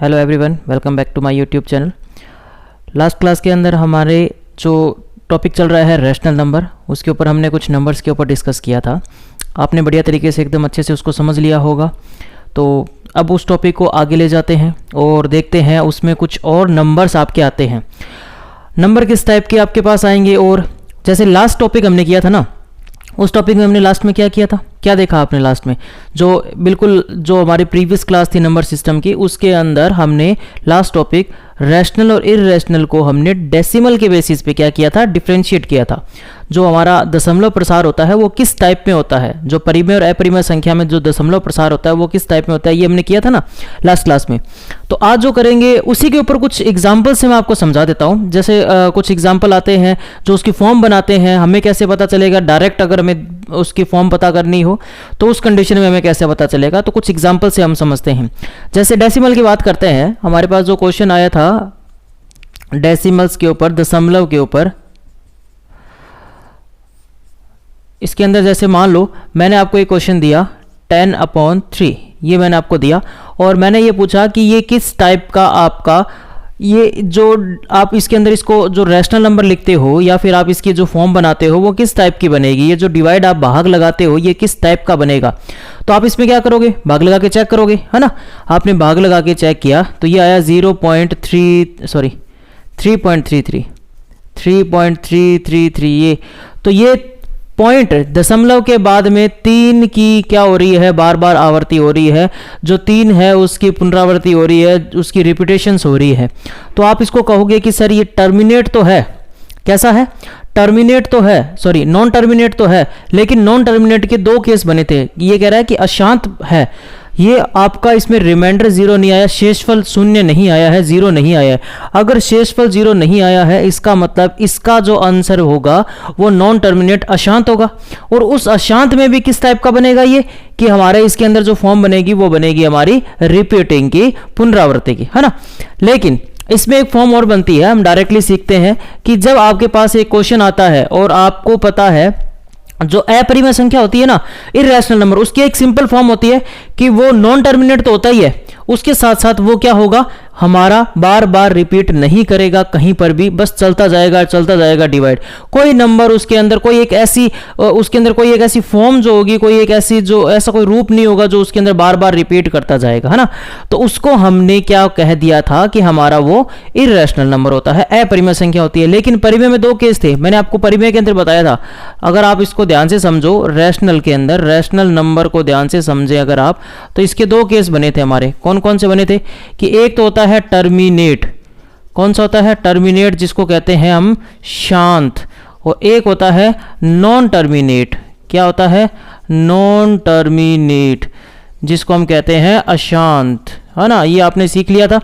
Hello everyone, welcome back to my YouTube channel. Last class के अंदर हमारे जो टॉपिक चल रहा है रैशनल नंबर, उसके ऊपर हमने कुछ नंबर्स के ऊपर डिस्कस किया था। आपने बढ़िया तरीके से एकदम अच्छे से उसको समझ लिया होगा। तो अब उस टॉपिक को आगे ले जाते हैं और देखते हैं उसमें कुछ और नंबर्स आपके आते हैं। नंबर किस टाइप के आपके पास आएंगे, और जैसे लास्ट टॉपिक हमने किया था ना, उस टॉपिक में हमने लास्ट में क्या किया था, क्या देखा आपने लास्ट में? जो बिल्कुल जो हमारी प्रीवियस क्लास थी नंबर सिस्टम की, उसके अंदर हमने लास्ट टॉपिक रैशनल और इररेशनल को हमने डेसिमल के बेसिस पे क्या किया था, डिफरेंशिएट किया था। जो हमारा दशमलव प्रसार होता है वो किस टाइप में होता है, जो परिमेय और अपरिमेय संख्या में जो दशमलव प्रसार होता है वो किस टाइप में होता है, ये हमने किया था ना लास्ट क्लास में। तो आज जो करेंगे उसी के ऊपर कुछ एग्जाम्पल से मैं आपको समझा देता हूँ। जैसे कुछ एग्जाम्पल आते हैं जो उसकी फॉर्म बनाते हैं। हमें कैसे पता चलेगा डायरेक्ट, अगर हमें उसकी फॉर्म पता करनी हो तो उस कंडीशन में हमें कैसे पता चलेगा, तो कुछ एग्जाम्पल से हम समझते हैं। जैसे डेसिमल की बात करते हैं, हमारे पास जो क्वेश्चन आया था डेसिमल्स के ऊपर, दशमलव के ऊपर, इसके अंदर जैसे मान लो मैंने आपको एक क्वेश्चन दिया 10/3, ये मैंने आपको दिया और मैंने ये पूछा कि ये किस टाइप का आपका, ये जो आप इसके अंदर इसको जो रैशनल नंबर लिखते हो या फिर आप इसकी जो फॉर्म बनाते हो वो किस टाइप की बनेगी, ये जो डिवाइड आप भाग लगाते हो ये किस टाइप का बनेगा। तो आप इसमें क्या करोगे, भाग लगा के चेक करोगे, है ना। आपने भाग लगा के चेक किया तो ये आया 3.333, ये तो ये पॉइंट दशमलव के बाद में 3 की क्या हो रही है, बार बार आवर्ती हो रही है। जो 3 है उसकी पुनरावृत्ति हो रही है, उसकी रिपीटेशंस हो रही है। तो आप इसको कहोगे कि सर ये टर्मिनेट तो है, कैसा है, टर्मिनेट तो है, सॉरी नॉन टर्मिनेट तो है, लेकिन नॉन टर्मिनेट के 2 केस बने थे। ये कह रहा है कि अशांत है, ये आपका इसमें रिमाइंडर 0 नहीं आया, शेषफल 0 नहीं आया है, 0 नहीं आया है। अगर शेषफल 0 नहीं आया है इसका मतलब इसका जो आंसर होगा वो नॉन टर्मिनेट अशांत होगा। और उस अशांत में भी किस टाइप का बनेगा ये, कि हमारे इसके अंदर जो फॉर्म बनेगी वो बनेगी हमारी रिपीटिंग की, पुनरावृत्ति की, है ना। लेकिन इसमें एक फॉर्म और बनती है, हम डायरेक्टली सीखते हैं कि जब आपके पास एक क्वेश्चन आता है और आपको पता है जो अपरिमेय संख्या होती है ना, इररेशनल नंबर, उसकी एक सिंपल फॉर्म होती है कि वो नॉन टर्मिनेट तो होता ही है, उसके साथ साथ वो क्या होगा, हमारा बार बार रिपीट नहीं करेगा कहीं पर भी, बस चलता जाएगा डिवाइड। कोई नंबर उसके अंदर कोई एक ऐसी फॉर्म जो होगी, कोई एक ऐसी जो ऐसा कोई रूप नहीं होगा जो उसके अंदर बार बार रिपीट करता जाएगा, है ना। तो उसको हमने क्या कह दिया था कि हमारा वो इररेशनल नंबर होता है, अपरिमेय संख्या होती है। लेकिन परिमेय में 2 केस थे, मैंने आपको परिमेय के अंदर बताया था। अगर आप इसको ध्यान से समझो, रैशनल के अंदर रैशनल नंबर को ध्यान से समझे अगर आप, तो इसके 2 केस बने थे हमारे। कौन कौन से बने थे कि एक तो होता है टर्मिनेट, कौन सा होता है, टर्मिनेट, जिसको कहते हैं हम शांत, और एक होता है नॉन टर्मिनेट। क्या होता है, नॉन टर्मिनेट, जिसको हम कहते हैं अशांत, है ना। ये आपने सीख लिया था।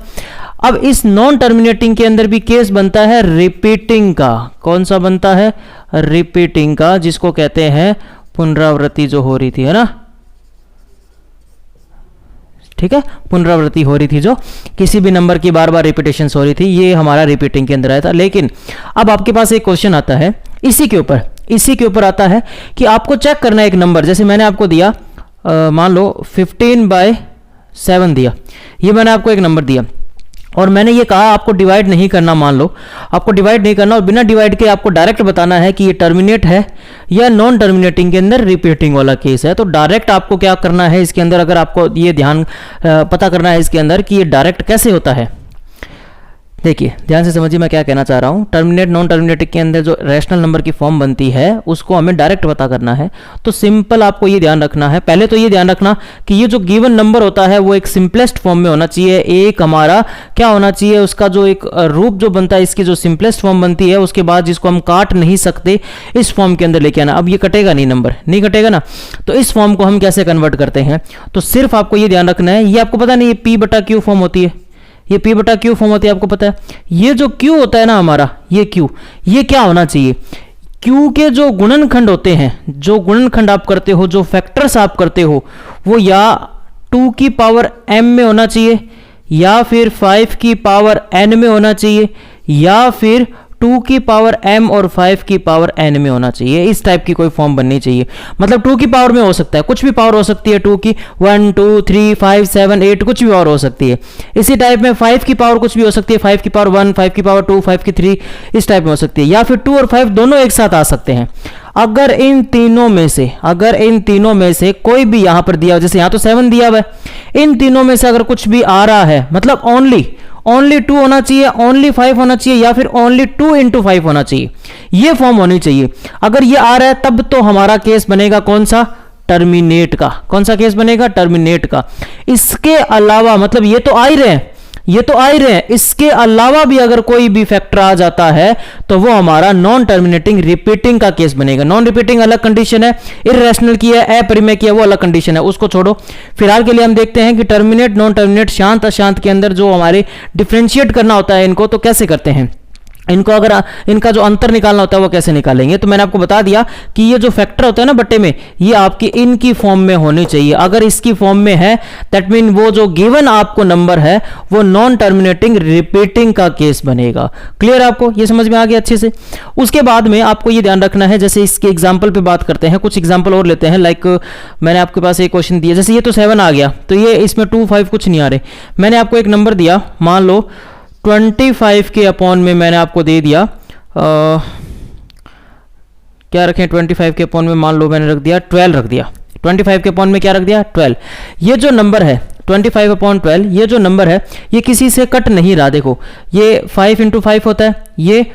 अब इस नॉन टर्मिनेटिंग के अंदर भी केस बनता है रिपीटिंग का। कौन सा बनता है, रिपीटिंग का, जिसको कहते हैं पुनरावृत्ति जो हो रही थी, है ना, ठीक है, पुनरावृत्ति हो रही थी, जो किसी भी नंबर की बार बार रिपीटेशन हो रही थी, ये हमारा रिपीटिंग के अंदर आया था। लेकिन अब आपके पास एक क्वेश्चन आता है इसी के ऊपर आता है कि आपको चेक करना है एक नंबर। जैसे मैंने आपको दिया मान लो 15/7 दिया, ये मैंने आपको एक नंबर दिया और मैंने ये कहा आपको डिवाइड नहीं करना, मान लो आपको डिवाइड नहीं करना और बिना डिवाइड के आपको डायरेक्ट बताना है कि ये टर्मिनेट है या नॉन टर्मिनेटिंग के अंदर रिपीटिंग वाला केस है। तो डायरेक्ट आपको क्या करना है इसके अंदर, अगर आपको ये ध्यान पता करना है इसके अंदर कि ये डायरेक्ट कैसे होता है, देखिए ध्यान से समझिए मैं क्या कहना चाह रहा हूँ। टर्मिनेट नॉन टर्मिनेटिंग के अंदर जो रैशनल नंबर की फॉर्म बनती है उसको हमें डायरेक्ट पता करना है। तो सिंपल आपको ये ध्यान रखना है, पहले तो ये ध्यान रखना कि ये जो गिवन नंबर होता है वो एक सिंपलेस्ट फॉर्म में होना चाहिए। एक हमारा क्या होना चाहिए, उसका जो एक रूप जो बनता है, इसकी जो सिंपलेस्ट फॉर्म बनती है, उसके बाद जिसको हम काट नहीं सकते, इस फॉर्म के अंदर लेके आना। अब ये कटेगा नहीं, नंबर नहीं कटेगा ना, तो इस फॉर्म को हम कैसे कन्वर्ट करते हैं, तो सिर्फ आपको ये ध्यान रखना है, ये आपको पता नहीं ये P/Q फॉर्म होती है, ये P/Q फॉर्म होती है, आपको पता है। ये जो Q होता है ना हमारा, ये Q, ये क्या होना चाहिए, Q के जो गुणनखंड होते हैं, जो गुणनखंड आप करते हो, जो फैक्टर्स आप करते हो, वो या 2 की पावर m में होना चाहिए, या फिर 5 की पावर n में होना चाहिए, या फिर 2 की पावर m और 5 की पावर n में होना चाहिए। इस टाइप की कोई फॉर्म बननी चाहिए। मतलब 2 की पावर में हो सकता है, कुछ भी पावर हो सकती है 2 की, 1 2 3 5 7 8 कुछ भी पावर हो सकती है। इसी टाइप में 5 की पावर कुछ भी हो सकती है, 5 की पावर 1, 5 की पावर 2, 5 की 3, इस टाइप में हो सकती है। या फिर 2 और 5 दोनों एक साथ आ सकते हैं। अगर इन तीनों में से कोई भी यहां पर दिया हो, जैसे यहां तो 7 दिया हुआ है, इन तीनों में से अगर कुछ भी आ रहा है, मतलब ओनली 2 होना चाहिए, ओनली 5 होना चाहिए, या फिर ओनली 2 इंटू 5 होना चाहिए, ये फॉर्म होनी चाहिए। अगर ये आ रहा है तब तो हमारा केस बनेगा कौन सा? टर्मिनेट का। कौन सा केस बनेगा? टर्मिनेट का। इसके अलावा, मतलब ये तो आ ही रहे हैं, इसके अलावा भी अगर कोई भी फैक्टर आ जाता है तो वो हमारा नॉन टर्मिनेटिंग रिपीटिंग का केस बनेगा। नॉन रिपीटिंग अलग कंडीशन है, इररेशनल की है, अपरिमेय की है, वो अलग कंडीशन है, उसको छोड़ो। फिलहाल के लिए हम देखते हैं कि टर्मिनेट, नॉन टर्मिनेट, शांत अशांत के अंदर जो हमारे डिफरेंशिएट करना होता है इनको, तो कैसे करते हैं इनको, अगर इनका जो अंतर निकालना होता है वो कैसे निकालेंगे। तो मैंने आपको बता दिया कि ये जो फैक्टर होता है ना बट्टे में, ये आपकी इनकी फॉर्म में होनी चाहिए। अगर इसकी फॉर्म में है दैट मीन वो जो गिवन आपको नंबर है वो नॉन टर्मिनेटिंग रिपीटिंग का केस बनेगा। क्लियर आपको? ये समझ में आ गया अच्छे से। उसके बाद में आपको ये ध्यान रखना है, जैसे इसके एग्जाम्पल पे बात करते हैं, कुछ एग्जाम्पल और लेते हैं। लाइक मैंने आपके पास एक क्वेश्चन दिया, जैसे ये तो 7 आ गया, तो ये इसमें 2 5 कुछ नहीं आ रहे। मैंने आपको एक नंबर दिया, मान लो 25 के अपॉन में मैंने आपको दे दिया, क्या रखें, 25 के अपॉन में मान लो मैंने रख दिया 12 रख दिया। 25 के अपॉन में क्या रख दिया? 12। ये जो नंबर है 25 अपॉन 12, ये जो नंबर है ये किसी से कट नहीं रहा। देखो ये 5 इंटू 5 होता है, ये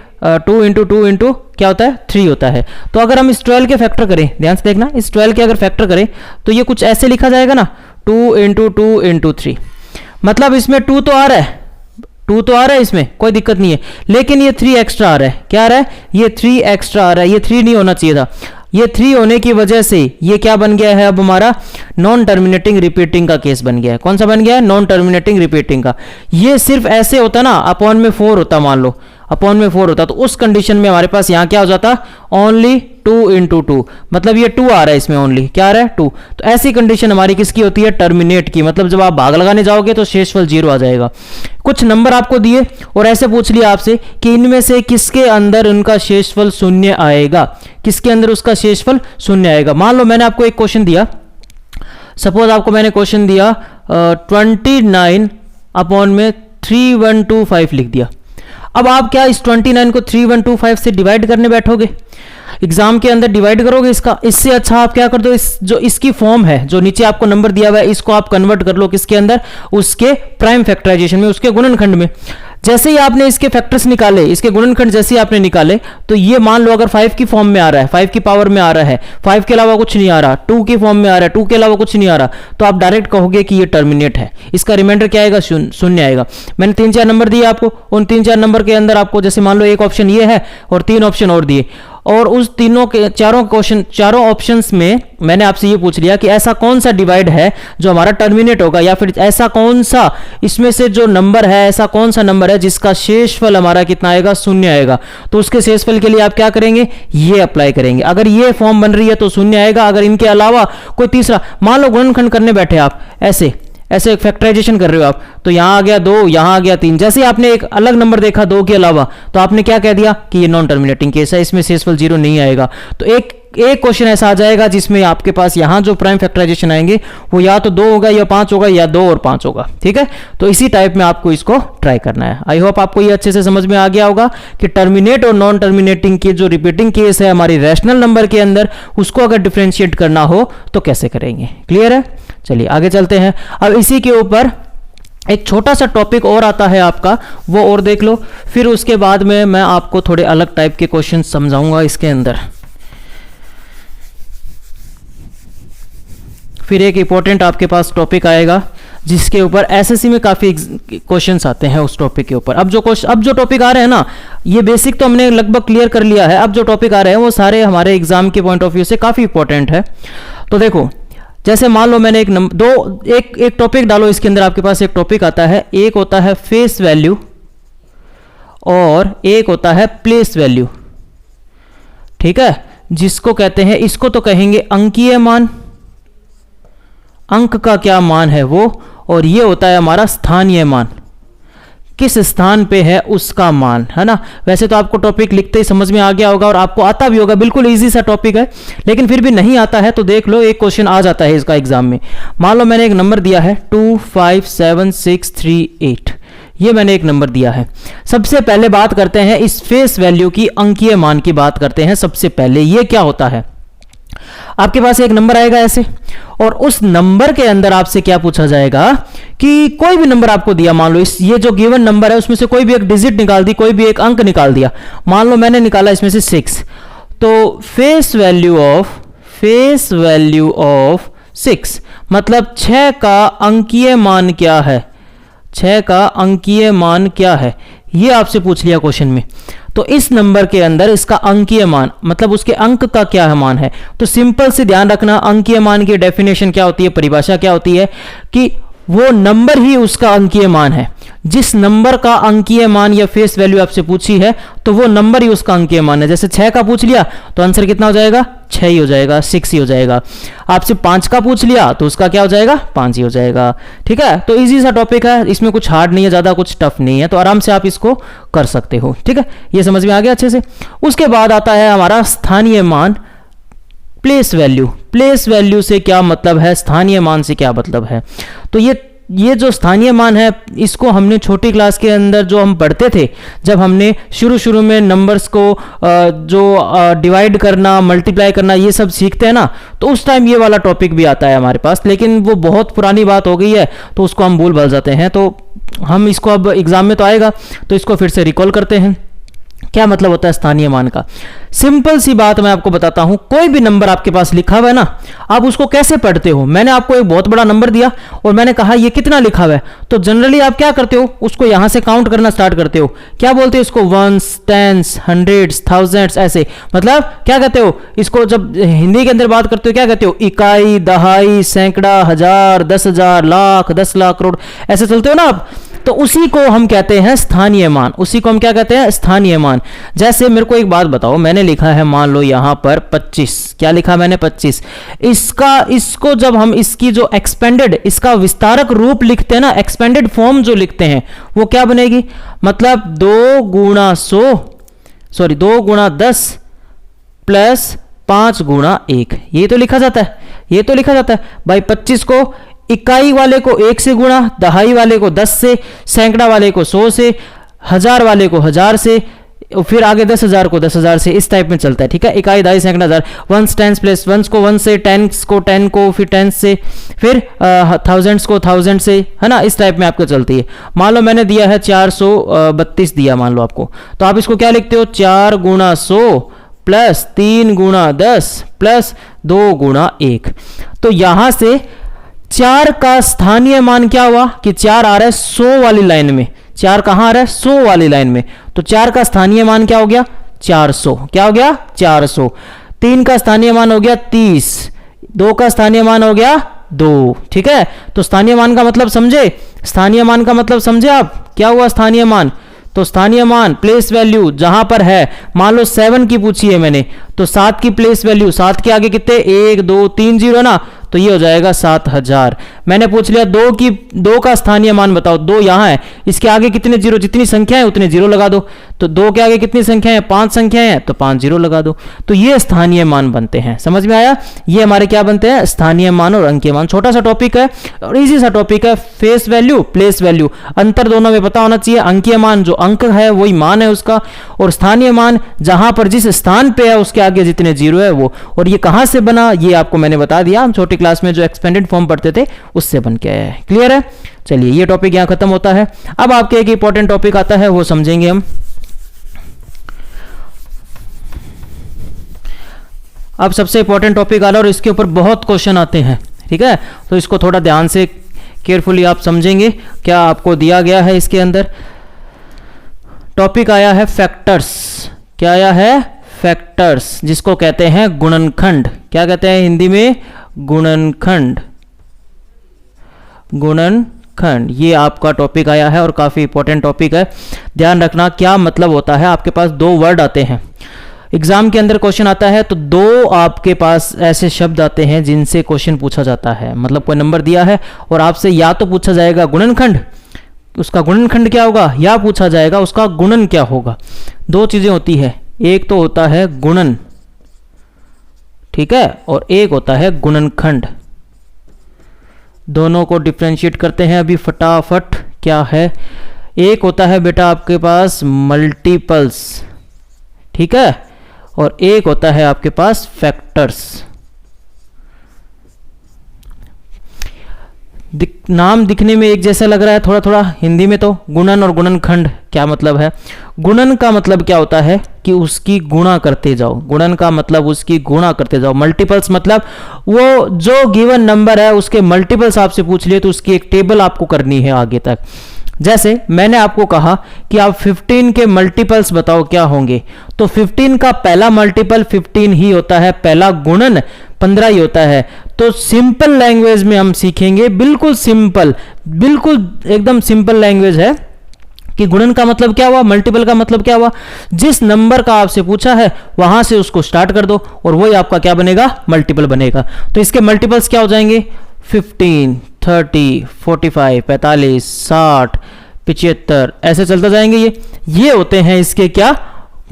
2 इंटू 2 इंटू क्या होता है? 3 होता है। तो अगर हम इस 12 के फैक्टर करें, ध्यान से देखना, इस 12 के अगर फैक्टर करें तो ये कुछ ऐसे लिखा जाएगा ना, 2 इंटू 2 इंटू 3। मतलब इसमें 2 तो आ रहा है, 2 तो आ रहा है, इसमें कोई दिक्कत नहीं है, लेकिन ये 3 एक्स्ट्रा आ रहा है। क्या आ रहा है? ये 3 एक्स्ट्रा आ रहा है। ये 3 नहीं होना चाहिए था। ये 3 होने की वजह से ये क्या बन गया है? अब हमारा नॉन टर्मिनेटिंग रिपीटिंग का केस बन गया है। कौन सा बन गया है? नॉन टर्मिनेटिंग रिपीटिंग का। ये सिर्फ ऐसे होता ना, अपॉन में 4 होता, मान लो अपॉन में 4 होता, तो उस कंडीशन में हमारे पास यहाँ क्या हो जाता? ओनली 2 इंटू 2, मतलब ये 2 आ रहा है इसमें, ओनली क्या आ रहा है? 2। तो ऐसी कंडीशन हमारी किसकी होती है? टर्मिनेट की। मतलब जब आप भाग लगाने जाओगे तो शेषफल 0 आ जाएगा। कुछ नंबर आपको दिए और ऐसे पूछ लिया आपसे कि इनमें से किसके अंदर उनका शेषफल 0 आएगा, किसके अंदर उसका शेषफल 0 आएगा। मान लो मैंने आपको एक क्वेश्चन दिया, सपोज आपको मैंने क्वेश्चन दिया 29 अपॉन में 3125 लिख दिया। अब आप क्या इस 29 को 3125 से डिवाइड करने बैठोगे? एग्जाम के अंदर डिवाइड करोगे इसका? इससे अच्छा आप क्या कर दो, इस जो इसकी फॉर्म है, जो नीचे आपको नंबर दिया हुआ है, इसको आप कन्वर्ट कर लो किसके अंदर? उसके प्राइम फैक्टराइजेशन में, उसके गुणनखंड में। जैसे ही आपने इसके फैक्टर्स निकाले, इसके गुणनखंड जैसे ही आपने निकाले, तो ये मान लो अगर 5 की फॉर्म में आ रहा है, 5 की पावर में आ रहा है, 5 के अलावा कुछ नहीं आ रहा, 2 की फॉर्म में आ रहा है, 2 के अलावा कुछ नहीं आ रहा, तो आप डायरेक्ट कहोगे कि ये टर्मिनेट है। इसका रिमाइंडर क्या आएगा? 0 आएगा। मैंने 3-4 नंबर दिए आपको, उन 3-4 नंबर के अंदर आपको जैसे मान लो एक ऑप्शन ये है और 3 ऑप्शन और दिए, और उस तीनों के चारों ऑप्शंस में मैंने आपसे ये पूछ लिया कि ऐसा कौन सा डिवाइड है जो हमारा टर्मिनेट होगा, या फिर ऐसा कौन सा इसमें से जो नंबर है, ऐसा कौन सा नंबर है जिसका शेषफल हमारा कितना आएगा? 0 आएगा। तो उसके शेषफल के लिए आप क्या करेंगे? ये अप्लाई करेंगे। अगर ये फॉर्म बन रही है तो 0 आएगा। अगर इनके अलावा कोई तीसरा, मान लो गुणनखंड करने बैठे आप, ऐसे फैक्टराइजेशन कर रहे हो आप, तो यहां आ गया 2, यहां आ गया 3, जैसे ही आपने एक अलग नंबर देखा 2 के अलावा, तो आपने क्या कह दिया कि ये नॉन टर्मिनेटिंग केस है, इसमें शेषफल 0 नहीं आएगा। तो एक क्वेश्चन ऐसा आ जाएगा जिसमें आपके पास यहां जो प्राइम फैक्टराइजेशन आएंगे वो या तो 2 होगा या 5 होगा, या 2 और 5 होगा। ठीक है, तो इसी टाइप में आपको इसको ट्राई करना है। आई होप आपको ये अच्छे से समझ में आ गया होगा कि टर्मिनेट और नॉन टर्मिनेटिंग के जो रिपीटिंग केस है हमारी रैशनल नंबर के अंदर, उसको अगर डिफरेंशिएट करना हो तो कैसे करेंगे। क्लियर है? चलिए आगे चलते हैं। अब इसी के ऊपर एक छोटा सा टॉपिक और आता है आपका, वो और देख लो, फिर उसके बाद में मैं आपको थोड़े अलग टाइप के क्वेश्चन समझाऊंगा इसके अंदर। फिर एक इंपॉर्टेंट आपके पास टॉपिक आएगा जिसके ऊपर एसएससी में काफ़ी क्वेश्चंस आते हैं उस टॉपिक के ऊपर। अब जो टॉपिक आ रहे हैं ना, ये बेसिक तो हमने लगभग क्लियर कर लिया है। अब जो टॉपिक आ रहे हैं वो सारे हमारे एग्जाम के पॉइंट ऑफ व्यू से काफ़ी इंपॉर्टेंट है। तो देखो, जैसे मान लो मैंने एक टॉपिक डालो, इसके अंदर आपके पास एक टॉपिक आता है, एक होता है फेस वैल्यू और एक होता है प्लेस वैल्यू। ठीक है, जिसको कहते हैं, इसको तो कहेंगे अंकीय मान, अंक का क्या मान है वो, और ये होता है हमारा स्थानीय मान। किस स्थान पे है उसका मान, है ना। वैसे तो आपको टॉपिक लिखते ही समझ में आ गया होगा और आपको आता भी होगा, बिल्कुल इजी सा टॉपिक है, लेकिन फिर भी नहीं आता है तो देख लो, एक क्वेश्चन आ जाता है इसका एग्जाम में। मान लो मैंने एक नंबर दिया है 257638, ये मैंने एक नंबर दिया है। सबसे पहले बात करते हैं इस फेस वैल्यू की, अंकीय मान की बात करते हैं। सबसे पहले ये क्या होता है, आपके पास एक नंबर आएगा ऐसे, और उस नंबर के अंदर आपसे क्या पूछा जाएगा कि कोई भी नंबर आपको दिया, मान लो इस ये जो गिवन नंबर है उसमें से कोई भी एक डिजिट निकाल दी, कोई भी एक अंक निकाल दिया। मान लो मैंने निकाला इसमें से 6, तो फेस वैल्यू ऑफ 6 मतलब 6 का अंकीय मान क्या है, 6 का अंकीय मान क्या है, ये आपसे पूछ लिया क्वेश्चन में। तो इस नंबर के अंदर इसका अंकीय मान मतलब उसके अंक का क्या है मान है, तो सिंपल से ध्यान रखना, अंकीय मान की डेफिनेशन क्या होती है, परिभाषा क्या होती है कि वो नंबर ही उसका अंकीय मान है। जिस नंबर का अंकीय मान या फेस वैल्यू आपसे पूछी है तो वो नंबर ही उसका अंकीय मान है। जैसे 6 का पूछ लिया तो आंसर कितना हो जाएगा, 6 ही हो जाएगा, 6 ही हो जाएगा। आपसे 5 का पूछ लिया तो उसका क्या हो जाएगा, 5 ही हो जाएगा। ठीक है, तो इजी सा टॉपिक है, इसमें कुछ हार्ड नहीं है, ज्यादा कुछ टफ नहीं है, तो आराम से आप इसको कर सकते हो। ठीक है, ये समझ में आ गया अच्छे से। उसके बाद आता है हमारा स्थानीय मान, प्लेस वैल्यू। प्लेस वैल्यू से क्या मतलब है, स्थानीय मान से क्या मतलब है, तो ये जो स्थानीय मान है इसको हमने छोटी क्लास के अंदर जो हम पढ़ते थे, जब हमने शुरू में नंबर्स को जो डिवाइड करना, मल्टीप्लाई करना, ये सब सीखते हैं ना, तो उस टाइम ये वाला टॉपिक भी आता है हमारे पास, लेकिन वो बहुत पुरानी बात हो गई है तो उसको हम भूल भल जाते हैं। तो हम इसको अब एग्जाम में तो आएगा तो इसको फिर से रिकॉल करते हैं। क्या मतलब होता है स्थानीय मान का, सिंपल सी बात मैं आपको बताता हूं। कोई भी नंबर आपके पास लिखा हुआ है ना, आप उसको कैसे पढ़ते हो, मैंने आपको एक बहुत बड़ा नंबर दिया और मैंने कहा ये कितना लिखा हुआ है, तो जनरली आप क्या करते हो, उसको यहां से काउंट करना स्टार्ट करते हो। क्या बोलते हो इसको, वंस, टेंस, हंड्रेड्स, थाउजेंड्स, ऐसे, मतलब क्या कहते हो इसको, जब हिंदी के अंदर बात करते हो क्या कहते हो, इकाई, दहाई, सैकड़ा, हजार, 10,000, लाख, 10 लाख, करोड़, ऐसे चलते हो ना आप, तो उसी को हम कहते हैं स्थानीय मान। उसी को हम क्या कहते हैं, स्थानीय मान। जैसे मेरे को एक बात बताओ, मैंने लिखा है मान लो यहां पर 25, क्या लिखा मैंने 25, इसको जब हम इसकी जो एक्सपेंडेड, इसका विस्तारक रूप लिखते हैं ना, एक्सपेंडेड फॉर्म जो लिखते हैं वो क्या बनेगी, मतलब 2 गुणा 10 प्लस 5 गुणा 1, ये तो लिखा जाता है, ये तो लिखा जाता है भाई। 25 को इकाई वाले को 1 से गुणा, दहाई वाले को 10 से, सैकड़ा वाले को 100 से, हजार वाले को 1000 से, फिर आगे 10,000 को 10,000 से, इस टाइप में चलता है। ठीक है, इकाई, दहाई, सैकड़ा, हजार, वंस, टेंस प्लस वंस को 1 से, टेंस को 10 को, फिर टेंस से, फिर थाउजेंड्स को 1000 से, है ना, इस टाइप में आपको चलती है। मान लो मैंने दिया है 432 दिया मान लो आपको, तो आप इसको क्या लिखते हो, 4 गुणा 100 प्लस 3 गुणा 10 प्लस 2 गुणा 1। तो यहां से 4 का स्थानीय मान क्या हुआ कि 4 आ रहा है 100 वाली लाइन में, 4 कहां आ रहा है, 100 वाली लाइन में, तो 4 का स्थानीय मान क्या हो गया, 400। क्या हो गया, 400। 3 का स्थानीय मान हो गया 30, 2 का स्थानीय मान हो गया 2। ठीक है, तो स्थानीय मान का मतलब समझे, स्थानीय मान का मतलब समझे आप, क्या हुआ स्थानीय मान, तो स्थानीय मान प्लेस वैल्यू जहां पर है, मान लो 7 की पूछी है मैंने, तो 7 की प्लेस वैल्यू, 7 के आगे कितने, 1 2 3 0 ना, तो ये हो जाएगा 7000। मैंने पूछ लिया 2 का स्थानीय मान बताओ, 2 यहां है, इसके आगे कितने जीरो, जितनी संख्या है उतने जीरो लगा दो, तो 2 के आगे कितनी संख्या है, 5 संख्याएं हैं, तो 5 जीरो लगा दो, तो ये स्थानीय मान बनते हैं। समझ में आया, ये हमारे क्या बनते हैं, स्थानीय मान और अंकीय मान। छोटा सा टॉपिक है और इजी सा टॉपिक है, फेस वैल्यू, प्लेस वैल्यू, अंतर दोनों में पता होना चाहिए। अंकीय मान जो अंक है वही मान है उसका, और स्थानीय मान जहां पर जिस स्थान पे है उसके आगे जितने जीरो है वो। और ये कहां से बना, ये आपको मैंने बता दिया, हम छोटी क्लास में जो एक्सपेंडेड फॉर्म पढ़ते थे उससे बन के आया है। क्लियर है, चलिए ये टॉपिक यहां खत्म होता है। अब आपके एक इंपॉर्टेंट टॉपिक आता है, वो समझेंगे हम। अब सबसे इंपॉर्टेंट टॉपिक आ रहा है और इसके ऊपर बहुत क्वेश्चन आते हैं। ठीक है, तो इसको थोड़ा ध्यान से केयरफुली आप समझेंगे, क्या आपको दिया गया है इसके अंदर। टॉपिक आया है फैक्टर्स। क्या आया है, फैक्टर्स, जिसको कहते हैं गुणनखंड। क्या कहते हैं हिंदी में, गुणनखंड। गुणनखंड, ये आपका टॉपिक आया है और काफी इंपॉर्टेंट टॉपिक है। ध्यान रखना क्या मतलब होता है, आपके पास 2 वर्ड आते हैं एग्जाम के अंदर, क्वेश्चन आता है तो 2 आपके पास ऐसे शब्द आते हैं जिनसे क्वेश्चन पूछा जाता है। मतलब कोई नंबर दिया है और आपसे या तो पूछा जाएगा गुणनखंड, उसका गुणनखंड क्या होगा, या पूछा जाएगा उसका गुणन क्या होगा। दो चीजें होती है, एक तो होता है गुणन, ठीक है, और एक होता है गुणनखंड। दोनों को डिफ्रेंशिएट करते हैं अभी फटाफट। क्या है, एक होता है बेटा आपके पास मल्टीपल्स, ठीक है, और एक होता है आपके पास फैक्टर्स। नाम दिखने में एक जैसा लग रहा है थोड़ा थोड़ा, हिंदी में तो गुणन और गुणनखंड क्या मतलब है। गुणन का मतलब क्या होता है कि उसकी गुणा करते जाओ, गुणन का मतलब उसकी गुणा करते जाओ। मल्टीपल्स मतलब वो जो गिवन नंबर है उसके मल्टीपल्स आपसे पूछ लिए तो उसकी एक टेबल आपको करनी है आगे तक। जैसे मैंने आपको कहा कि आप 15 के मल्टीपल्स बताओ क्या होंगे, तो 15 का पहला मल्टीपल 15 ही होता है, पहला गुणन 15 ही होता है। तो सिंपल लैंग्वेज में हम सीखेंगे, बिल्कुल सिंपल, बिल्कुल एकदम सिंपल लैंग्वेज है कि गुणन का मतलब क्या हुआ, मल्टीपल का मतलब क्या हुआ। जिस नंबर का आपसे पूछा है वहां से उसको स्टार्ट कर दो और वही आपका क्या बनेगा, मल्टीपल बनेगा। तो इसके मल्टीपल्स क्या हो जाएंगे, 15, 30, 45, 45, 60, 75, ऐसे चलता जाएंगे। ये होते हैं इसके क्या,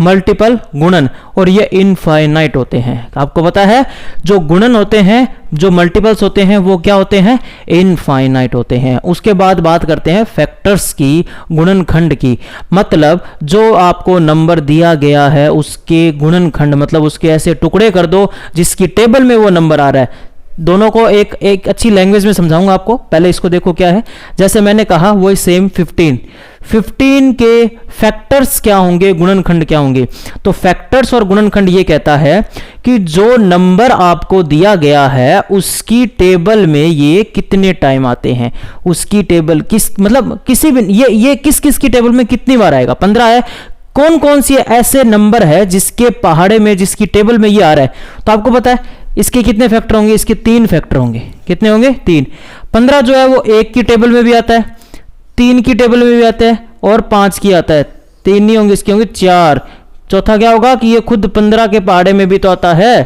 मल्टीपल गुणन, और ये इनफाइनाइट होते हैं। आपको पता है जो गुणन होते हैं, जो मल्टीपल्स होते हैं वो क्या होते हैं, इनफाइनाइट होते हैं। उसके बाद बात करते हैं फैक्टर्स की, गुणनखंड की। मतलब जो आपको नंबर दिया गया है उसके गुणनखंड, मतलब उसके ऐसे टुकड़े कर दो जिसकी टेबल में वो नंबर आ रहा है। दोनों को एक अच्छी लैंग्वेज में समझाऊंगा आपको, पहले इसको देखो क्या है। जैसे मैंने कहा वही सेम 15 के फैक्टर्स क्या होंगे, गुणनखंड क्या होंगे। तो फैक्टर्स और गुणनखंड ये कहता है कि जो नंबर आपको दिया गया है उसकी टेबल में ये कितने टाइम आते हैं, उसकी टेबल किस, मतलब किसी भी ये किस किस की टेबल में कितनी बार आएगा। 15 है, कौन कौन सी ऐसे नंबर है जिसके पहाड़े में, जिसकी टेबल में ये आ रहा है। तो आपको पता है इसके कितने फैक्टर होंगे, इसके 3 फैक्टर होंगे। कितने होंगे, 3। 15 जो है वो 1 की टेबल में भी आता है, 3 की टेबल में भी आता है और 5 की आता है। 3 नहीं होंगे, इसके होंगे 4। चौथा क्या होगा कि ये खुद 15 के पहाड़े में भी तो आता है।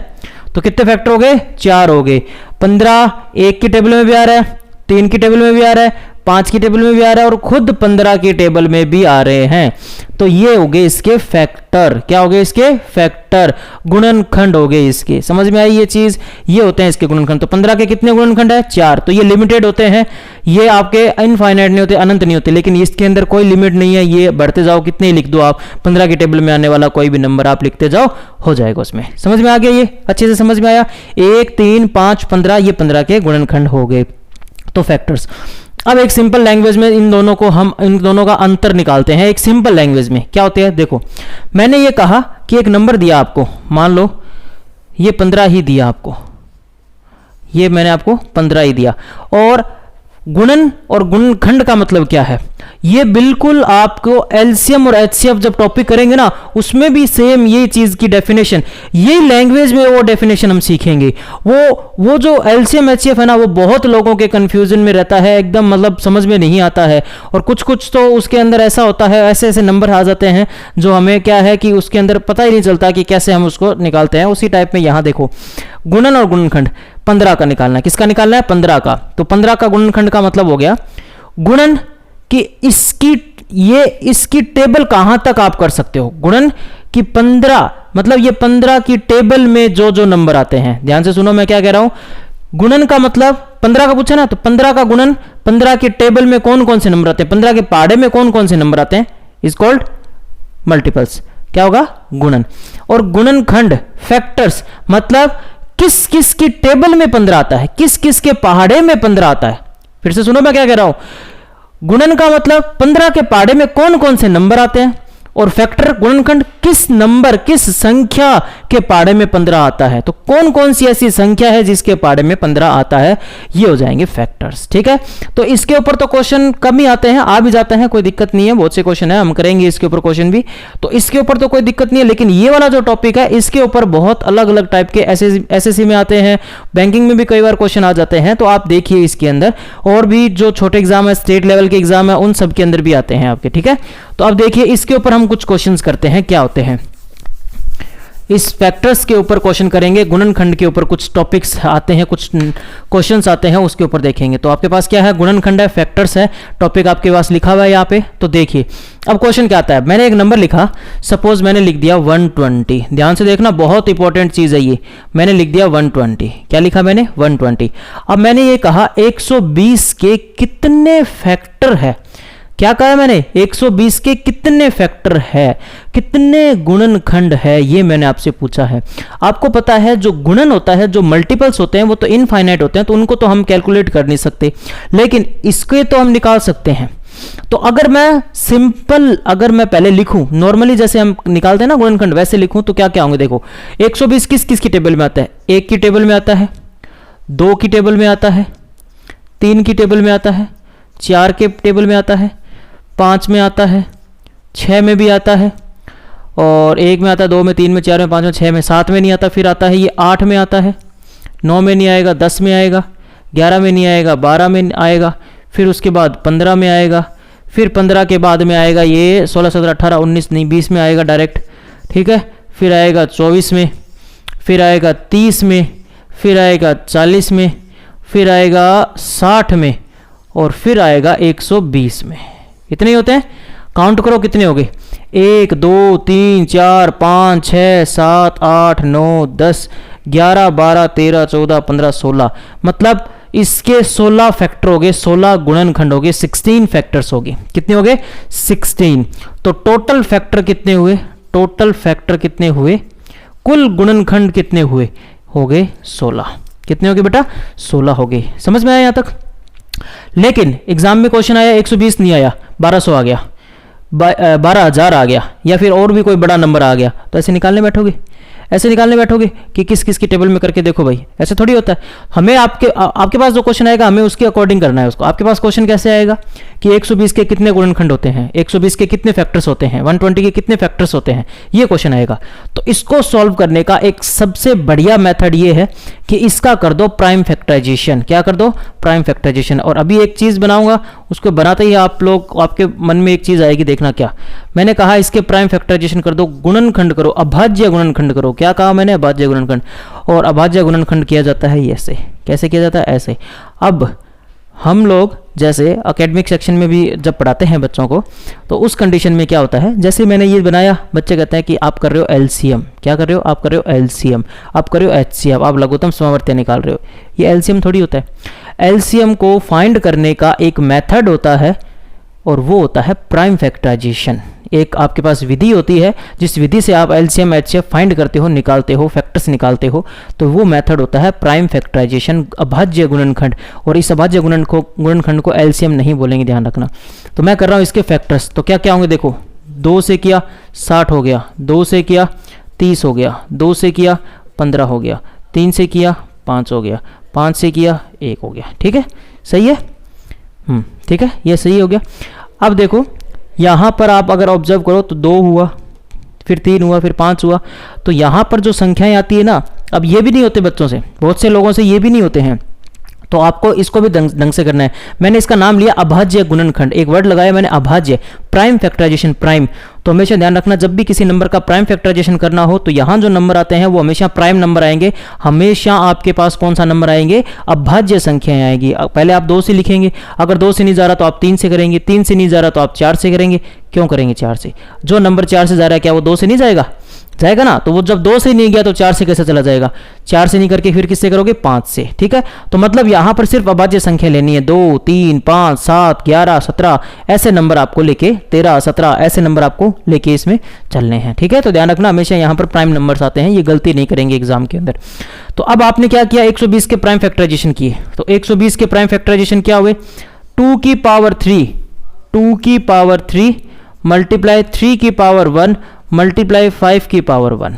तो कितने फैक्टर हो गए, 4 हो गए। 15 1 की टेबल में भी आ रहा है, 3 की टेबल में भी आ रहा है, 5 की टेबल में भी आ रहा है और खुद 15 की टेबल में भी आ रहे हैं। तो ये हो गए इसके फैक्टर। क्या हो गए इसके फैक्टर, गुणनखंड हो गए इसके। समझ में आई ये चीज, ये होते हैं इसके गुणनखंड। तो 15 के कितने गुणनखंड है, 4। तो ये लिमिटेड होते हैं, ये आपके इनफाइनाइट नहीं होते, अनंत नहीं होते, लेकिन इसके अंदर कोई लिमिट नहीं है। ये बढ़ते जाओ, कितने लिख दो आप, 15 की टेबल में आने वाला कोई भी नंबर आप लिखते जाओ, हो जाएगा उसमें। समझ में आ गया, ये अच्छे से समझ में आया। 1, 3, 5, 15, ये 15 के गुणनखंड हो गए, तो फैक्टर्स। अब एक सिंपल लैंग्वेज में इन दोनों का अंतर निकालते हैं। एक सिंपल लैंग्वेज में क्या होते हैं, देखो मैंने ये कहा कि एक नंबर दिया आपको, मान लो ये 15 ही दिया आपको, ये मैंने आपको 15 ही दिया। और गुणन और गुणनखंड का मतलब क्या है, ये बिल्कुल आपको एलसीएम और एचसीएफ जब टॉपिक करेंगे ना उसमें भी सेम ये चीज की डेफिनेशन, ये लैंग्वेज में वो डेफिनेशन हम सीखेंगे। वो जो एलसीएम एचसीएफ है ना, वो बहुत लोगों के कंफ्यूजन में रहता है, एकदम मतलब समझ में नहीं आता है। और कुछ तो उसके अंदर ऐसा होता है, ऐसे ऐसे नंबर आ जाते हैं जो हमें क्या है कि उसके अंदर पता ही नहीं चलता कि कैसे हम उसको निकालते हैं। उसी टाइप में यहां देखो, गुणन और गुणनखंड 15 का निकालना है। किसका निकालना है, 15 का। तो 15 का गुणनखंड का मतलब हो गया गुणन कि इसकी टेबल कहां तक आप कर सकते हो। गुणन कि 15 मतलब ये 15 की टेबल में जो जो नंबर आते हैं, ध्यान से सुनो मैं क्या कह रहा हूं। गुणन का मतलब 15 का पूछा ना, तो 15 का गुणन, 15 की टेबल में कौन कौन से नंबर आते हैं, 15 के पहाड़े में कौन कौन से नंबर आते हैं, इज कॉल्ड मल्टीपल्स। क्या होगा, गुणन। और गुणनखंड फैक्टर्स मतलब किस किस की टेबल में 15 आता है, किस किस के पहाड़े में 15 आता है। फिर से सुनो मैं क्या कह रहा हूं। गुणन का मतलब 15 के पहाड़े में कौन कौन से नंबर आते हैं, और फैक्टर गुणनखंड किस नंबर, किस संख्या के पहाड़े में 15 आता है। तो कौन कौन सी ऐसी संख्या है जिसके पहाड़े में 15 आता है, ये हो जाएंगे फैक्टर्स। ठीक है, तो इसके ऊपर तो क्वेश्चन कम ही आते हैं, आ भी जाते हैं, कोई दिक्कत नहीं है। बहुत से क्वेश्चन है, हम करेंगे इसके ऊपर क्वेश्चन भी, तो इसके ऊपर तो कोई दिक्कत नहीं है। लेकिन ये वाला जो टॉपिक है इसके ऊपर बहुत अलग अलग टाइप के एसएससी में आते हैं, बैंकिंग में भी कई बार क्वेश्चन आ जाते हैं। तो आप देखिए इसके अंदर, और भी जो छोटे एग्जाम है, स्टेट लेवल के एग्जाम है, उन सब के अंदर भी आते हैं आपके। ठीक है, तो अब देखिए इसके ऊपर हम कुछ क्वेश्चंस करते हैं, क्या होते हैं। इस फैक्टर्स के ऊपर क्वेश्चन करेंगे, गुणनखंड के ऊपर कुछ टॉपिक्स आते हैं, कुछ क्वेश्चंस आते हैं, उसके ऊपर देखेंगे। तो आपके पास क्या है, गुणनखंड है, फैक्टर्स है, टॉपिक आपके पास लिखा हुआ है यहाँ पे। तो देखिए अब क्वेश्चन क्या आता है, मैंने एक नंबर लिखा, सपोज मैंने लिख दिया 120, ध्यान से देखना बहुत इंपॉर्टेंट चीज है ये, मैंने लिख दिया 120, क्या लिखा मैंने 120। अब मैंने ये कहा 120 के कितने फैक्टर है, क्या कहा है मैंने, 120 के कितने फैक्टर है, कितने गुणनखंड है, ये मैंने आपसे पूछा है। आपको पता है जो गुणन होता है, जो मल्टीपल्स होते हैं वो तो इनफाइनाइट होते हैं, तो उनको तो हम कैलकुलेट कर नहीं सकते, लेकिन इसके तो हम निकाल सकते हैं। तो अगर मैं सिंपल, अगर मैं पहले लिखूं नॉर्मली जैसे हम निकालते हैं ना गुणनखंड, वैसे लिखूं तो क्या क्या होंगे, देखो 120 किस किस की टेबल में आता है, 1 की टेबल में आता है, 2 की टेबल में आता है, 3 की टेबल में आता है, 4 के टेबल में आता है, 5 में आता है, 6 में भी आता है, और 1 में आता है, 2 में, 3 में, 4 में, 5 में, 6 में, 7 में नहीं आता, फिर आता है ये 8 में आता है, 9 में नहीं आएगा, 10 में आएगा, 11 में नहीं आएगा, 12 में आएगा, फिर उसके बाद 15 में आएगा, फिर 15 के बाद में आएगा ये 16, 17, 18, 19 नहीं 20 में आएगा डायरेक्ट, ठीक है, फिर आएगा 24 में, फिर आएगा 30 में, फिर आएगा 40 में, फिर आएगा 60 में, और फिर आएगा 120 में। इतने ही होते हैं, काउंट करो कितने हो गए, 1 2 3 4 5 6 7 8 9 10 11 12 13 14 15 16, मतलब इसके 16 फैक्टर हो गए, 16 गुणनखंड हो गए, 16 फैक्टर्स हो गए। कितने हो गए, 16। तो टोटल फैक्टर कितने हुए, टोटल फैक्टर कितने हुए, कुल गुणनखंड कितने हुए, हो गए 16। कितने हो गए बेटा, 16 हो गए। समझ में आया यहां तक। लेकिन एग्जाम में क्वेश्चन आया 120 नहीं आया, 1200 आ गया, 12,000 आ गया, या फिर और भी कोई बड़ा नंबर आ गया, तो ऐसे निकालने बैठोगे, ऐसे निकालने बैठोगे कि किस किस की टेबल में करके देखो भाई, ऐसे थोड़ी होता है। हमें आपके पास जो क्वेश्चन आएगा हमें उसके अकॉर्डिंग करना है उसको। आपके पास क्वेश्चन कैसे आएगा कि 120 के कितने गुणनखंड होते हैं, 120 के कितने फैक्टर्स होते हैं, 120 के कितने फैक्टर्स होते हैं, ये क्वेश्चन आएगा। तो इसको सॉल्व करने का एक सबसे बढ़िया मेथड ये है कि इसका कर दो प्राइम फैक्टराइजेशन। क्या कर दो, प्राइम फैक्टराइजेशन। और अभी एक चीज बनाऊंगा, उसको बनाते ही आप लोग, आपके मन में एक चीज आएगी, देखना क्या मैंने कहा, इसके प्राइम फैक्टराइजेशन कर दो, गुणनखंड करो, अभाज्य गुणनखंड करो। क्या कहा मैंने, अभाज्य गुणनखंड। और अभाज्य गुणनखंड किया जाता है ऐसे, कैसे किया जाता है, ऐसे। अब हम लोग जैसे एकेडमिक सेक्शन में भी जब पढ़ाते हैं बच्चों को, तो उस कंडीशन में क्या होता है, जैसे मैंने ये बनाया, बच्चे कहते हैं कि आप कर रहे हो एलसीएम। क्या कर रहे हो, आप कर रहे हो एलसीएम, आप कर रहे हो एचसीएफ, आप लघुत्तम समवर्ती निकाल रहे हो। ये एलसीएम थोड़ी होता है। एलसीएम को फाइंड करने का एक मेथड होता है, और वो होता है प्राइम फैक्टराइजेशन। एक आपके पास विधि होती है, जिस विधि से आप एलसीएम एचसीएफ फाइंड करते हो, निकालते हो, फैक्टर्स निकालते हो, तो वो मेथड होता है प्राइम फैक्टराइजेशन, अभाज्य गुणनखंड। और इस अभाज्य गुणनखंड को एलसीएम नहीं बोलेंगे, ध्यान रखना। तो मैं कर रहा हूँ इसके फैक्टर्स, तो क्या क्या होंगे, देखो 2 से किया 60 हो गया, 2 से किया 30 हो गया, 2 से किया 15 हो गया, 3 से किया 5 हो गया, 5 से किया 1 हो गया। ठीक है, सही है, ठीक है, ये सही हो गया। अब देखो यहाँ पर आप अगर ऑब्जर्व करो तो 2 हुआ, फिर 3 हुआ, फिर 5 हुआ, तो यहाँ पर जो संख्याएं आती है ना, अब ये भी नहीं होते बच्चों से, बहुत से लोगों से ये भी नहीं होते हैं, तो आपको इसको भी ढंग से करना है। मैंने इसका नाम लिया अभाज्य गुणनखंड, एक वर्ड लगाया मैंने अभाज्य, प्राइम फैक्टराइजेशन, प्राइम। तो हमेशा ध्यान रखना, जब भी किसी नंबर का प्राइम फैक्टराइजेशन करना हो तो यहाँ जो नंबर आते हैं वो हमेशा प्राइम नंबर आएंगे। हमेशा आपके पास कौन सा नंबर आएंगे, अभाज्य संख्याएं आएगी। पहले आप 2 से लिखेंगे, अगर 2 से नहीं जा रहा तो आप 3 से करेंगे, 3 से नहीं जा रहा तो आप 4 से करेंगे। क्यों करेंगे 4 से, जो नंबर 4 से जा रहा है क्या वो 2 से नहीं जाएगा, जाएगा ना। तो वो जब 2 से नहीं गया तो 4 से कैसे चला जाएगा, 4 से नहीं करके फिर किससे करोगे, 5 से। ठीक है, तो मतलब यहां पर सिर्फ अभाज्य संख्या लेनी है, 2 3 5 7 11 17 ऐसे नंबर आपको लेके, 13 17 ऐसे नंबर आपको लेके इसमें चलने हैं। ठीक है, तो ध्यान रखना हमेशा यहां पर प्राइम नंबर्स आते हैं, ये गलती नहीं करेंगे एग्जाम के अंदर। तो अब आपने क्या किया, 120 के प्राइम फैक्टराइजेशन किए, तो 120 के प्राइम फैक्टराइजेशन क्या हुए, 2 की पावर 3, 2 की पावर 3 मल्टीप्लाई 3 की पावर 1 मल्टीप्लाई 5 की पावर 1,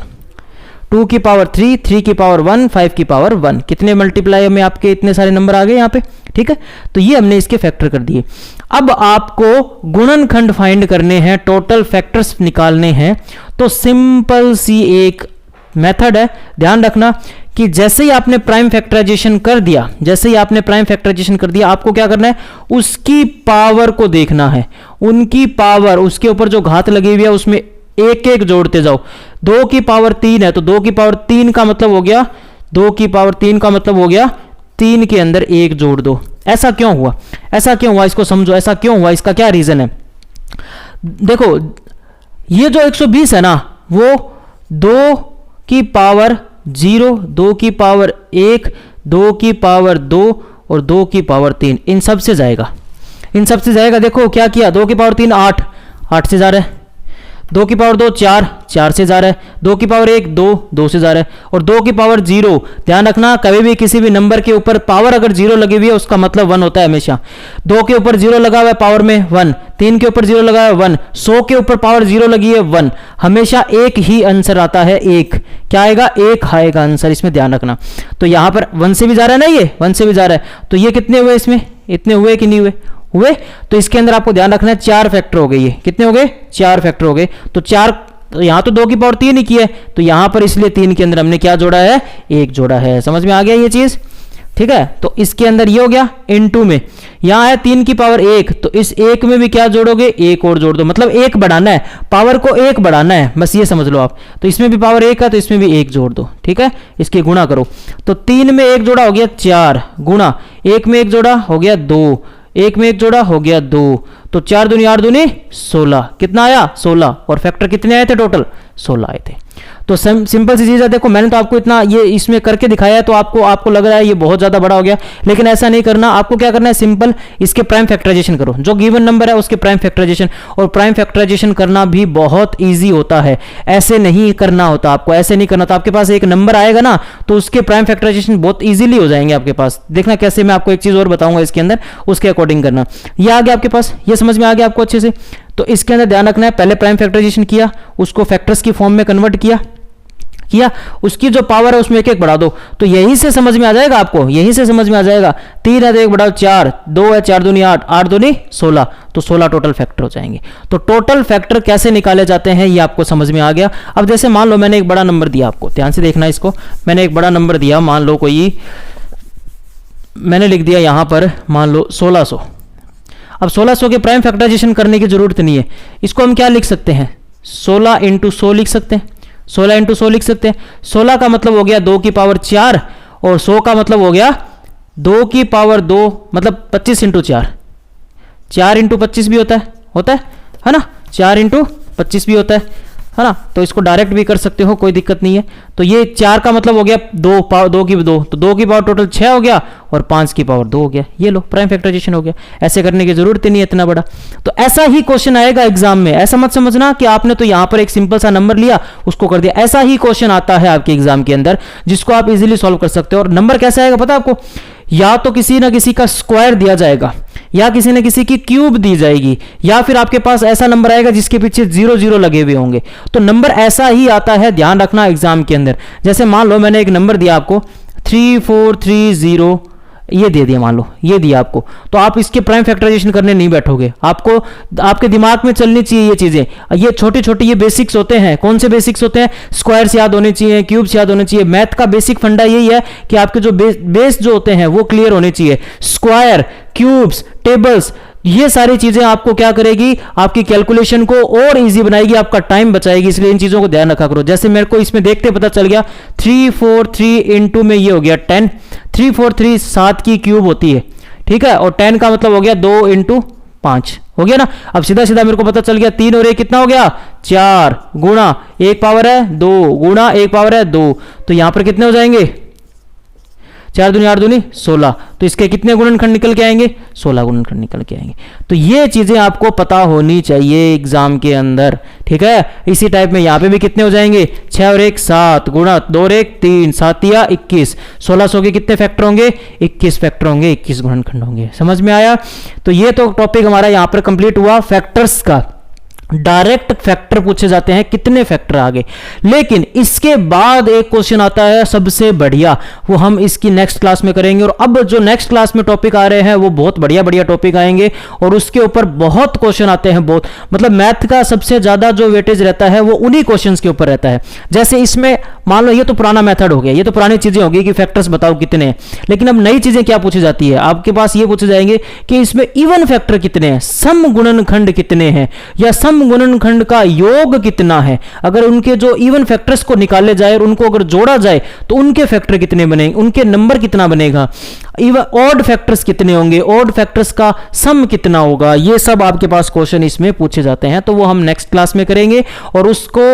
2 की पावर 3, 3 की पावर 1, 5 की पावर 1। कितने मल्टीप्लाई में आपके इतने सारे नंबर आ गए यहाँ पे। ठीक है, तो ये हमने इसके फैक्टर कर दिए। अब आपको गुणनखंड फाइंड करने हैं, टोटल फैक्टर्स निकालने हैं। तो सिंपल सी एक मेथड है, ध्यान रखना कि जैसे ही आपने प्राइम फैक्टराइजेशन कर दिया, जैसे ही आपने प्राइम फैक्टराइजेशन कर दिया, आपको क्या करना है, उसकी पावर को देखना है, उनकी पावर, उसके ऊपर जो घात लगी हुई है उसमें एक एक जोड़ते जाओ। 2 की पावर 3 है तो 2 की पावर 3 का मतलब हो गया, 2 की पावर 3 का मतलब हो गया 3 के अंदर 1 जोड़ दो। ऐसा क्यों हुआ, ऐसा क्यों हुआ, इसको समझो ऐसा क्यों हुआ, इसका क्या रीजन है। देखो ये जो 120 है ना वो 2 की पावर 0, 2 की पावर 1, 2 की पावर 2 और 2 की पावर 3 इन सब से जाएगा, इन सब से जाएगा। देखो क्या किया, 2 की पावर 3 8, 8 से जा रहा है, 2 की पावर 2 4, 4 से जा रहा है, 2 की पावर 1 2, 2 से जा रहा है, और 2 की पावर 0। ध्यान रखना कभी भी किसी भी नंबर के ऊपर पावर अगर 0 लगी हुई है उसका मतलब 1 होता है हमेशा। 2 के ऊपर 0 लगा हुआ है पावर में 1, 3 के ऊपर 0 लगा है 1, 100 के ऊपर पावर 0 लगी है 1, हमेशा एक ही आंसर आता है, एक क्या आएगा, एक आएगा आंसर, इसमें ध्यान रखना। तो यहां पर 1 से भी जा रहा है ना, ये 1 से भी जा रहा है, तो ये कितने हुए इसमें, इतने हुए कि नहीं हुए, हुए। तो इसके अंदर आपको ध्यान रखना है 4 फैक्टर हो गए, ये कितने हो गए, 4 फैक्टर हो गए। तो 4, तो यहां तो 2 की पावर 3 ही की है, तो यहां पर इसलिए 3 के अंदर हमने क्या जोड़ा है, 1 जोड़ा है। समझ में आ गया ये चीज, ठीक है। तो इसके अंदर ये हो गया, इनटू में यहां है 3 की पावर 1, तो इस 1 में भी क्या जोड़ोगे, 1 और जोड़ दो, मतलब 1 बढ़ाना है, पावर को 1 बढ़ाना है, बस ये समझ लो आप। तो इसमें भी पावर 1 है तो इसमें भी 1 जोड़ दो, ठीक है। इसके गुणा करो, तो 3 में 1 जोड़ा हो गया 4, गुणा 1 में 1 जोड़ा हो गया 2, 1 में 1 जोड़ा हो गया 2, तो 4 दूनी 8 दूनी 16, कितना आया 16, और फैक्टर कितने आए थे, टोटल 16 आए थे। तो सिंपल सी चीज है। देखो मैंने तो आपको इतना ये इसमें करके दिखाया है, तो आपको लग रहा है ये बहुत ज्यादा बड़ा हो गया, लेकिन ऐसा नहीं करना। आपको क्या करना है, सिंपल इसके प्राइम फैक्टराइजेशन करो, जो गिवन नंबर है उसके प्राइम फैक्टराइजेशन, और प्राइम फैक्टराइजेशन करना भी बहुत ईजी होता है, ऐसे नहीं करना होता आपको, ऐसे नहीं करना। तो आपके पास एक नंबर आएगा ना तो उसके प्राइम फैक्टराइजेशन बहुत ईजिली हो जाएंगे आपके पास। देखना कैसे, मैं आपको एक चीज और बताऊंगा इसके अंदर, उसके अकॉर्डिंग करना। ये आ गया आपके पास, ये समझ में आ गया आपको अच्छे से। तो इसके अंदर ध्यान रखना है, पहले प्राइम फैक्टराइजेशन किया, उसको फैक्टर्स की फॉर्म में कन्वर्ट किया, उसकी जो पावर है उसमें एक एक बढ़ा दो, तो यहीं से समझ में आ जाएगा आपको, यहीं से समझ में आ जाएगा। 3 है तो 1 बढ़ाओ 4, 2 है 4 दूनी 8, 8 दूनी 16, तो 16 टोटल फैक्टर हो जाएंगे। तो टोटल फैक्टर कैसे निकाले जाते हैं ये आपको समझ में आ गया। अब जैसे मान लो मैंने एक बड़ा नंबर दिया आपको, ध्यान से देखना इसको, मैंने एक बड़ा नंबर दिया, मान लो कोई मैंने लिख दिया यहां पर, मान लो 1600। अब 1600 के प्राइम फैक्टराइजेशन करने की जरूरत नहीं है, इसको हम क्या लिख सकते हैं, 16 इंटू 100 लिख सकते हैं, 16 इंटू 100 लिख सकते हैं। 16 का मतलब हो गया 2 की पावर 4, और 100 का मतलब हो गया 2 की पावर 2, मतलब 25 इंटू 4, 4 इंटू 25 भी होता है ना, 4 इंटू 25 भी होता है ना। तो इसको डायरेक्ट भी कर सकते हो, कोई दिक्कत नहीं है। तो ये 4 का मतलब हो गया 2 की 2, तो 2 की पावर टोटल 6 हो गया, और 5 की पावर 2 हो गया। ये लो प्राइम फैक्टराइजेशन हो गया। ऐसे करने की जरूरत ही नहीं है इतना बड़ा। तो ऐसा ही क्वेश्चन आएगा एग्जाम में, ऐसा मत समझना कि आपने तो यहां पर एक सिंपल सा नंबर लिया उसको कर दिया। ऐसा ही क्वेश्चन आता है आपके एग्जाम के अंदर, जिसको आप इजीली सॉल्व कर सकते हो। और नंबर कैसे आएगा पता है आपको, या तो किसी ना किसी का स्क्वायर दिया जाएगा, या किसी न किसी की क्यूब दी जाएगी, या फिर आपके पास ऐसा नंबर आएगा जिसके पीछे 0 0 लगे हुए होंगे। तो नंबर ऐसा ही आता है, ध्यान रखना एग्जाम के अंदर। जैसे मान लो मैंने एक नंबर दिया आपको 3430, ये दे दिया, मान लो ये दिया आपको, तो आप इसके प्राइम फैक्टराइजेशन करने नहीं बैठोगे। आपको आपके दिमाग में चलनी चाहिए ये चीजें, ये छोटी छोटी ये बेसिक्स होते हैं। कौन से बेसिक्स होते हैं, स्क्वायर्स याद होने चाहिए, क्यूब्स याद होने चाहिए। मैथ का बेसिक फंडा यही है कि आपके जो बेस जो होते हैं वो क्लियर होने चाहिए। स्क्वायर, क्यूब्स, टेबल्स, ये सारी चीजें आपको क्या करेगी, आपकी कैलकुलेशन को और इजी बनाएगी, आपका टाइम बचाएगी। इसलिए इन चीजों को ध्यान रखा करो। जैसे मेरे को इसमें देखते पता चल गया 343 इंटू में ये हो गया 10, 343 7 की क्यूब होती है, ठीक है, और 10 का मतलब हो गया 2 इंटू 5 हो गया ना। अब सीधा सीधा मेरे को पता चल गया 3 और 1 कितना हो गया 4, गुणा 1 पावर है 2, गुणा 1 पावर है 2, तो यहां पर कितने हो जाएंगे, 4 दूनी 8 दूनी 16, तो इसके कितने गुणनखंड निकल के आएंगे, 16 गुणनखंड निकल के आएंगे। तो ये चीजें आपको पता होनी चाहिए एग्जाम के अंदर, ठीक है। इसी टाइप में यहाँ पे भी कितने हो जाएंगे, 6 और 1 7, गुणा 2 और 1 3, 7 या 21, 1600 के कितने फैक्टर होंगे, 21 फैक्टर होंगे, 21 गुणनखंड होंगे। समझ में आया। तो ये तो टॉपिक हमारा यहाँ पर कंप्लीट हुआ फैक्टर्स का। डायरेक्ट फैक्टर पूछे जाते हैं, कितने फैक्टर आ गए। लेकिन इसके बाद एक क्वेश्चन आता है सबसे बढ़िया, वो हम इसकी नेक्स्ट क्लास में करेंगे। और अब जो नेक्स्ट क्लास में टॉपिक आ रहे हैं वो बहुत बढ़िया बढ़िया टॉपिक आएंगे, और उसके ऊपर बहुत क्वेश्चन आते हैं, बहुत मतलब मैथ का सबसे ज्यादा जो वेटेज रहता है वो उन्हीं क्वेश्चंस के ऊपर रहता है। जैसे इसमें मान लो ये तो पुराना मेथड हो गया, ये तो पुरानी चीजें होगी कि फैक्टर्स बताओ कितने हैं। लेकिन अब नई चीजें क्या पूछी जाती है, आपके पास ये पूछे जाएंगे कि इसमें इवन फैक्टर कितने हैं, सम गुणनखंड कितने हैं, या सम सम गुणनखंड का योग कितना है। अगर उनके जो इवन फैक्टर्स को निकाले जाए और उनको अगर जोड़ा जाए तो उनके फैक्टर कितने बनेंगे, उनके नंबर कितना बनेगा, इवन ऑड फैक्टर्स कितने होंगे, ऑड फैक्टर्स का सम कितना होगा, ये सब आपके पास क्वेश्चन इसमें पूछे जाते हैं। तो वो हम नेक्स्ट क्लास में करेंगे और उसको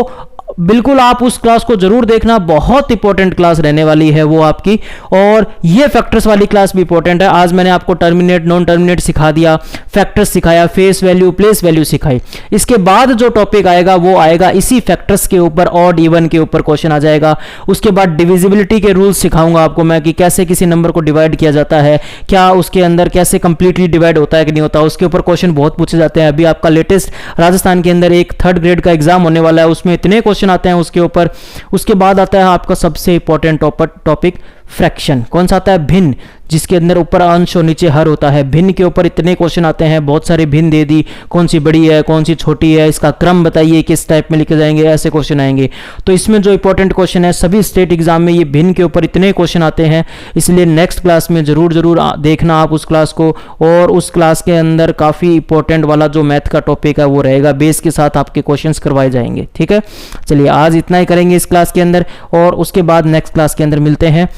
बिल्कुल आप उस क्लास को जरूर देखना, बहुत इंपॉर्टेंट क्लास रहने वाली है वो आपकी। और ये फैक्टर्स वाली क्लास भी इंपॉर्टेंट है। आज मैंने आपको टर्मिनेट नॉन टर्मिनेट सिखा दिया, फैक्टर्स सिखाया, फेस वैल्यू प्लेस वैल्यू सिखाई। इसके बाद जो टॉपिक आएगा वो आएगा इसी फैक्टर्स के ऊपर, ऑड इवन के ऊपर क्वेश्चन आ जाएगा। उसके बाद डिविजिबिलिटी के रूल्स सिखाऊंगा आपको मैं कि कैसे किसी नंबर को डिवाइड किया जाता है, क्या उसके अंदर कैसे कंप्लीटली डिवाइड होता है कि नहीं होता, उसके ऊपर क्वेश्चन बहुत पूछे जाते हैं। अभी आपका लेटेस्ट राजस्थान के अंदर एक 3rd ग्रेड का एग्जाम होने वाला है, उसमें इतने क्वेश्चन आते हैं उसके ऊपर। उसके बाद आता है आपका सबसे इंपॉर्टेंट टॉपिक फ्रैक्शन। कौन सा आता है, भिन्न, जिसके अंदर ऊपर अंश और नीचे हर होता है। भिन्न के ऊपर इतने क्वेश्चन आते हैं, बहुत सारे भिन्न दे दी, कौन सी बड़ी है कौन सी छोटी है, इसका क्रम बताइए किस टाइप में लिखे जाएंगे, ऐसे क्वेश्चन आएंगे। तो इसमें जो इंपॉर्टेंट क्वेश्चन है सभी स्टेट एग्जाम में ये भिन्न के ऊपर इतने क्वेश्चन आते हैं, इसलिए नेक्स्ट क्लास में जरूर देखना आप उस क्लास को। और उस क्लास के अंदर काफ़ी इंपॉर्टेंट वाला जो मैथ का टॉपिक है वो रहेगा, बेस के साथ आपके क्वेश्चन करवाए जाएंगे। ठीक है, चलिए आज इतना ही करेंगे इस क्लास के अंदर और उसके बाद नेक्स्ट क्लास के अंदर मिलते हैं।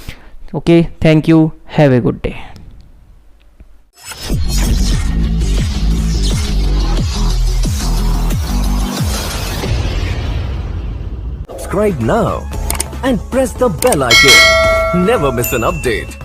Okay, thank you, have a good day. Subscribe now and press the bell icon. Never miss an update.